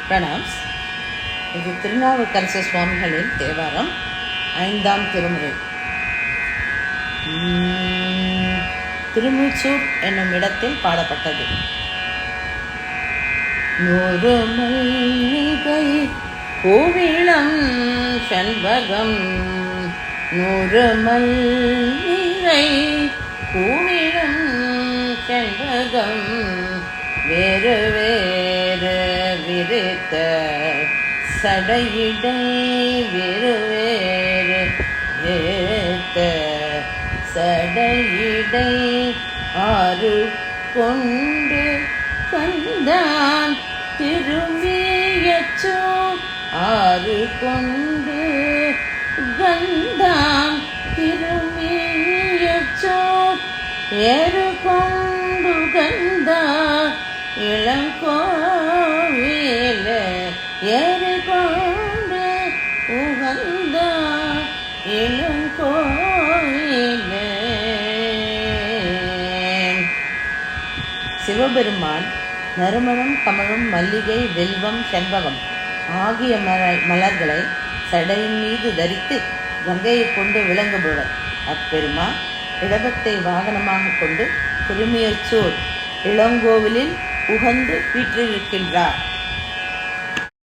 Pranams. இது திருநாவுக்கரசு சுவாமிகளின் தேவாரம் 5ஆம் திருமுறை. திருமூச்சூர் என்னும் இடத்தில் பாடப்பட்டது. நூறு மல்லிகை கோவிலம் செண்பகம், நூறு மல்லிகை கோவிலம் செண்பகம், வேறு வேறு விரித்த சடையிடை, வேறு வேறு விரித்த சடையிடை, ஆறு கொண்டு கந்தான் திரும்பியச்சோ, ஆறு கொண்டு கந்தான் திரும்பியச்சோ, ஏறு கொண்டு கந்தா இளங்கோவில, ஏறு கொண்டு உகந்த இளங்கோவில. சிவபெருமான் நறுமணம் கமழும் மல்லிகை, வெல்வம், செண்பகம் ஆகிய மலர்களை சடையின் மீது தரித்து கங்கையை கொண்டு விளங்குபவர். அப்பெருமான் இடபத்தை வாகனமாக கொண்டு திருமியச்சூர் இளங்கோவிலில் உகந்து வீற்றிருக்கின்றார்.